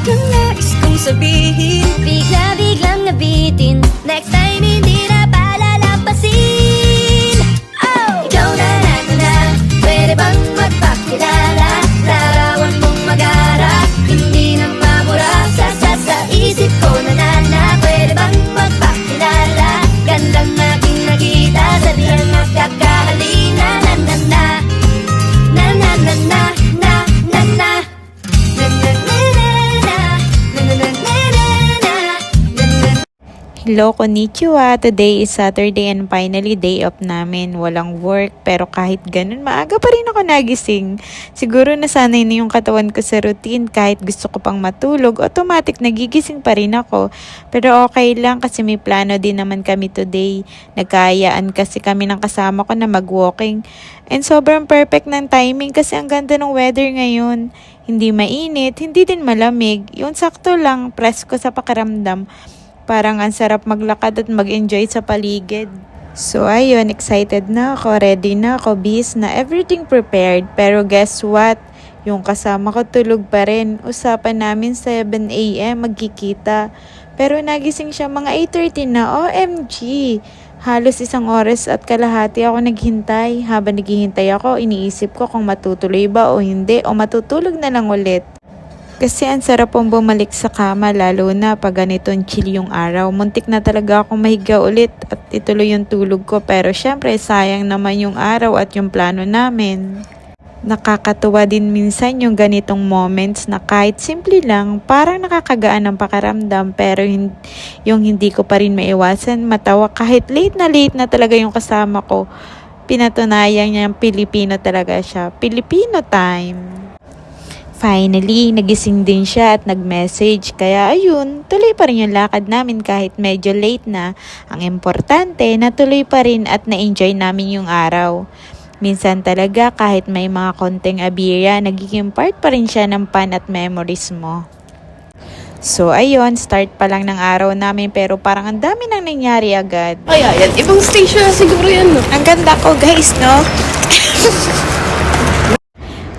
Yung nais kong sabihin, bigla-biglang nabitin. Next time hindi na palalampasin. Oh! Ikaw na, pwede bang magpakilala? Larawan mong mag-ara, hindi na mamura. Sa isip ko na, pwede bang magpakilala? Gandang aking nakita, sabihan magkakahalina. Hello, konnichiwa! Today is Saturday and finally day off namin. Walang work pero kahit ganun maaga pa rin ako nagising. Siguro nasanay na yung katawan ko sa routine kahit gusto ko pang matulog. Automatic nagigising pa rin ako. Pero okay lang kasi may plano din naman kami today. Nagkaayaan kasi kami ng kasama ko na mag-walking. And sobrang perfect ng timing kasi ang ganda ng weather ngayon. Hindi mainit, hindi din malamig. Yung sakto lang, presko sa pakiramdam. Parang ang sarap maglakad at mag-enjoy sa paligid. So ayun, excited na ako, ready na ako, bis na everything prepared. Pero guess what? Yung kasama ko tulog pa rin. Usapan namin 7 AM magkikita. Pero nagising siya mga 8:30 na, OMG! Halos 1 oras at kalahati ako naghintay. Habang naghihintay ako, iniisip ko kung matutuloy ba o hindi o matutulog na lang ulit. Kasi ang sarap pong bumalik sa kama lalo na pag ganitong chill yung araw. Muntik na talaga akong mahiga ulit at ituloy yung tulog ko pero syempre sayang naman yung araw at yung plano namin. Nakakatuwa din minsan yung ganitong moments na kahit simple lang parang nakakagaan ng pakiramdam pero yung hindi ko pa rin maiwasan matawa kahit late na talaga yung kasama ko. Pinatunayan niya yung Pilipino talaga siya. Filipino time! Finally, nagising din siya at nag-message. Kaya ayun, tuloy pa rin yung lakad namin kahit medyo late na. Ang importante, natuloy pa rin at na-enjoy namin yung araw. Minsan talaga kahit may mga konting abirya, nagiging part pa rin siya ng fun at memories mo. So ayun, start pa lang ng araw namin pero parang ang dami nang nangyari agad. Ay, ayan. Ibang station na siguro yan, no? Ang ganda ko guys, no?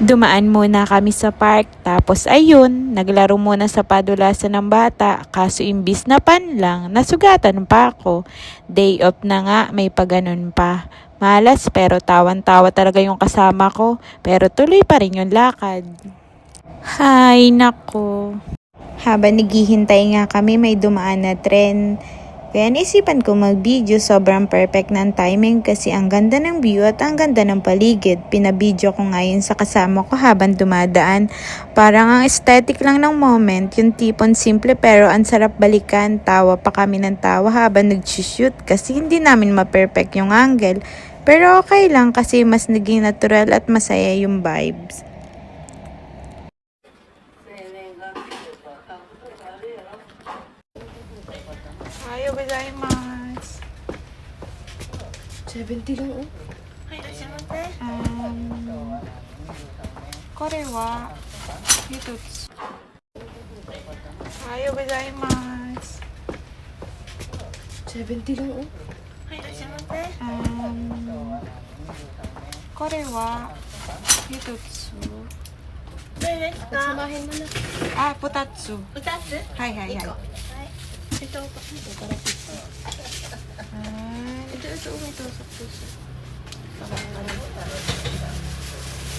Dumaan muna kami sa park, tapos ayun, naglaro muna sa padulasan ng bata, kaso imbis na pan lang, nasugatan pa ako. Day off na nga, may paganon pa. Malas pero tawan-tawa talaga yung kasama ko, pero tuloy pa rin yung lakad. Hay, nako. Habang naghihintay nga kami, may dumaan na tren. Kaya naisipan ko mag-video, sobrang perfect ng timing kasi ang ganda ng view at ang ganda ng paligid. Pinabidyo ko ngayon sa kasama ko habang dumadaan. Parang ang aesthetic lang ng moment, yung tipon simple pero ang sarap balikan. Tawa pa kami ng tawa habang nag-shoot kasi hindi namin ma-perfect yung angle. Pero okay lang kasi mas naging natural at masaya yung vibes. Ayaw gozaimasu. 70 lang, oh. これは一つ。おはようございます。 70 lang, oh. これは一つ。 Pagsamahin mo na. あ、2つ。2つはいはいはい。 Ito pa. Ito.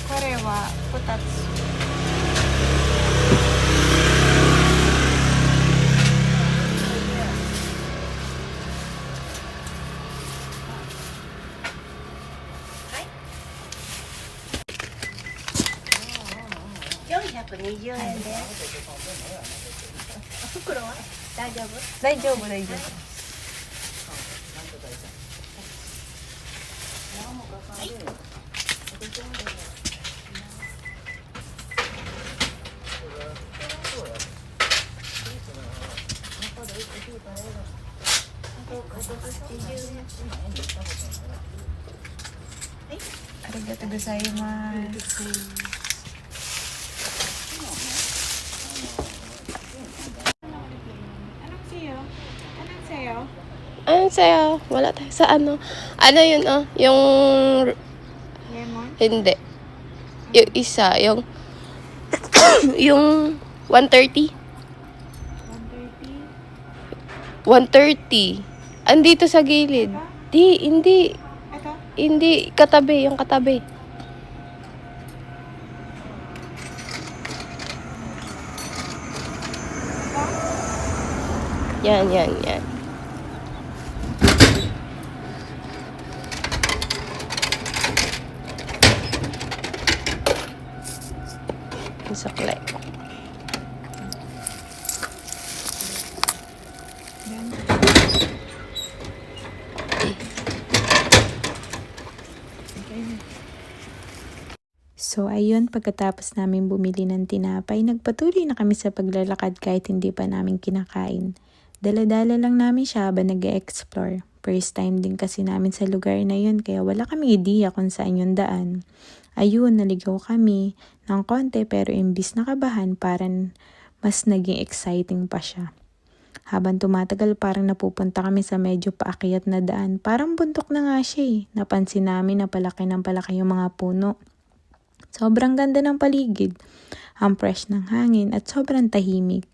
これは2つ。420円です。袋は大丈夫？大丈夫、大丈夫。ありがとうございます。Ayun sa'yo. Wala tayo sa ano. Ano yun, oh? Yung... Lemon? Hindi. Yung isa. Yung... yung 130. 1:30. Andito sa gilid. Hindi. Ito? Hindi, katabi, yung katabi. Yan. Yung suklay. So ayun, pagkatapos namin bumili ng tinapay, nagpatuloy na kami sa paglalakad kahit hindi pa namin kinakain. Dala-dala lang namin siya habang nag-e-explore. First time din kasi namin sa lugar na yun kaya wala kami idea kung saan yung daan. Ayun, naligaw kami ng konti pero imbis nakabahan parang mas naging exciting pa siya. Habang tumatagal parang napupunta kami sa medyo paakyat na daan. Parang bundok na nga siya eh. Napansin namin na palaki ng palaki yung mga puno. Sobrang ganda ng paligid, ang fresh ng hangin at sobrang tahimik.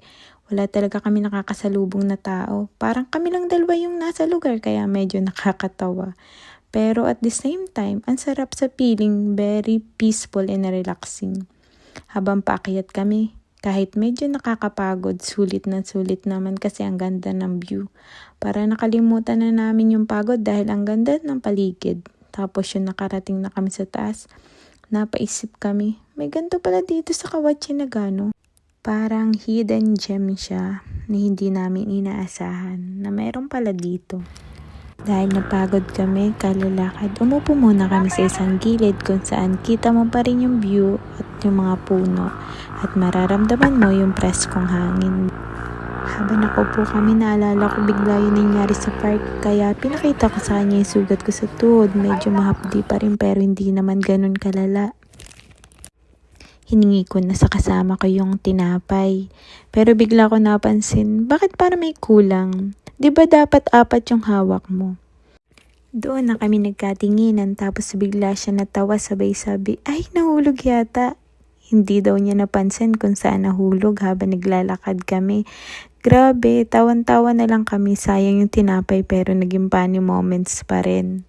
Wala talaga kami nakakasalubong na tao. Parang kami lang dalawa yung nasa lugar kaya medyo nakakatawa. Pero at the same time, ang sarap sa feeling, very peaceful and relaxing. Habang paakyat kami, kahit medyo nakakapagod, sulit naman kasi ang ganda ng view. Para nakalimutan na namin yung pagod dahil ang ganda ng paligid. Tapos yung nakarating na kami sa taas, napaisip kami, may ganito pala dito sa Kawatsinaga. Parang hidden gem siya na hindi namin inaasahan na mayroon pala dito. Dahil napagod kami kalalakad, umupo muna kami sa isang gilid kung saan kita mo pa rin yung view at yung mga puno at mararamdaman mo yung preskong hangin. Habang nakaupo kami, naalala ko bigla yung nangyari sa park kaya pinakita ko sa kanya yung sugat ko sa tuhod. Medyo mahapdi pa rin pero hindi naman ganun kalala. Hiningi ko na sa kasama ko yung tinapay. Pero bigla ko napansin, bakit para may kulang? 'Di ba dapat 4 yung hawak mo? Doon na kami nagkatinginan tapos bigla siya natawa sabay sabi, ay nahulog yata. Hindi daw niya napansin kung saan nahulog habang naglalakad kami. Grabe, tawan-tawa na lang kami. Sayang yung tinapay pero naging funny moments pa rin.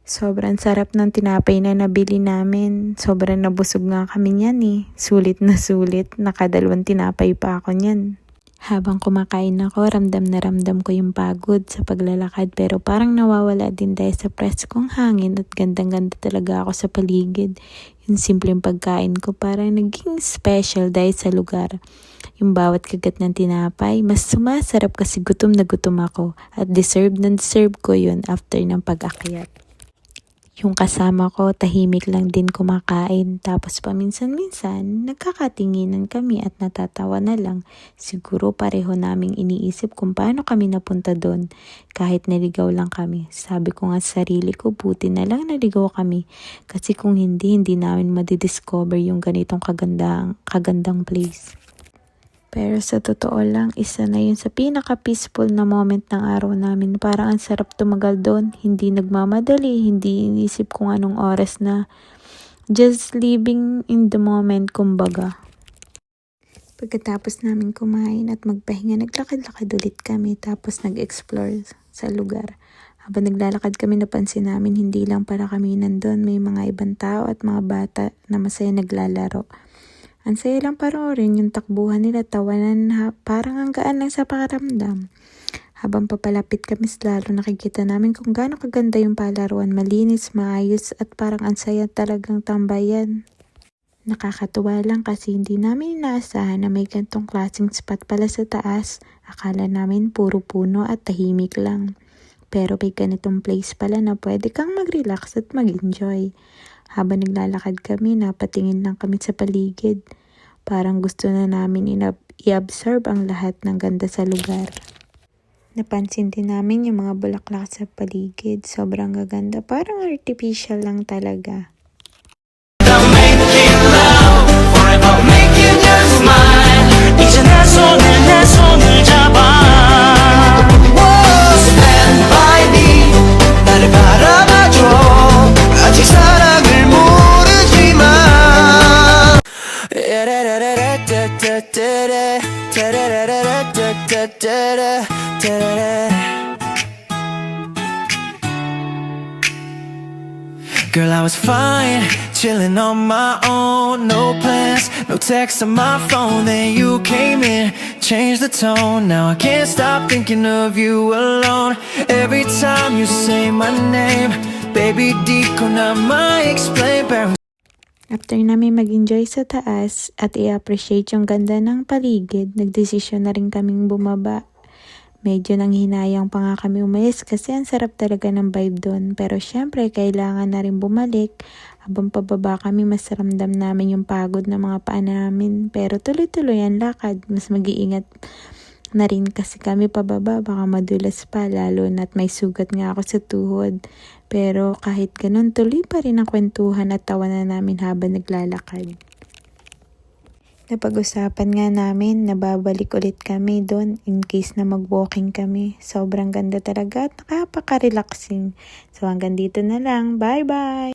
Sobrang sarap ng tinapay na nabili namin. Sobrang nabusog nga kami niyan eh. Sulit na sulit. Nakadalawang tinapay pa ako niyan. Habang kumakain ako, ramdam na ramdam ko yung pagod sa paglalakad pero parang nawawala din dahil sa preskong hangin at gandang-ganda talaga ako sa paligid. Yung simpleng pagkain ko parang naging special dahil sa lugar. Yung bawat kagat ng tinapay, mas sumasarap kasi gutom na gutom ako at deserve ko yun after ng pag-akyat. Yung kasama ko, tahimik lang din kumakain. Tapos paminsan-minsan, nagkakatinginan kami at natatawa na lang. Siguro pareho naming iniisip kung paano kami napunta doon. Kahit naligaw lang kami. Sabi ko nga sa sarili ko, buti na lang naligaw kami. Kasi kung hindi namin madidiscover yung ganitong kagandang place. Pero sa totoo lang, isa na yun sa pinaka-peaceful na moment ng araw namin. Parang ang sarap tumagal doon. Hindi nagmamadali, hindi inisip kung anong oras na. Just living in the moment, kumbaga. Pagkatapos namin kumain at magpahinga, naglakad-lakad ulit kami. Tapos nag-explore sa lugar. Habang naglalakad kami, napansin namin hindi lang para kami nandun. May mga ibang tao at mga bata na masaya naglalaro. Ang saya lang panoorin yung takbuhan nila, tawanan parang ang gaan lang sa pakiramdam. Habang papalapit kami, lalo nakikita namin kung gaano kaganda yung palaruan, malinis, maayos at parang ang saya talagang tambayan. Nakakatuwa lang kasi hindi namin inaasahan na may gantong klaseng spot pala sa taas. Akala namin puro puno at tahimik lang. Pero may ganitong place pala na pwede kang mag-relax at mag-enjoy. Habang naglalakad kami, napatingin lang kami sa paligid. Parang gusto na namin i-absorb ang lahat ng ganda sa lugar. Napansin din namin yung mga bulaklak sa paligid. Sobrang gaganda. Parang artificial lang talaga. da da da da da. Girl, I was fine, chilling on my own. No plans, no text on my phone. Then you came in, changed the tone. Now I can't stop thinking of you alone. Every time you say my name, baby, di ko na ma-explain. Pero After namin mag-enjoy sa taas at i-appreciate yung ganda ng paligid, nagdesisyon na rin kaming bumaba. Medyo nanghinayang pa nga kami umalis kasi ang sarap talaga ng vibe doon. Pero syempre, kailangan na rin bumalik. Habang pababa kami, mas ramdam namin yung pagod ng mga paa namin. Pero tuloy-tuloy ang lakad. Mas mag-iingat na rin kasi kami pababa. Baka madulas pa, lalo na't may sugat nga ako sa tuhod. Pero kahit ganun, tuloy pa rin ang kwentuhan at tawanan namin habang naglalakad. Napag-usapan nga namin na babalik ulit kami doon in case na mag-walking kami. Sobrang ganda talaga at nakapaka-relaxing. So hanggang dito na lang. Bye-bye!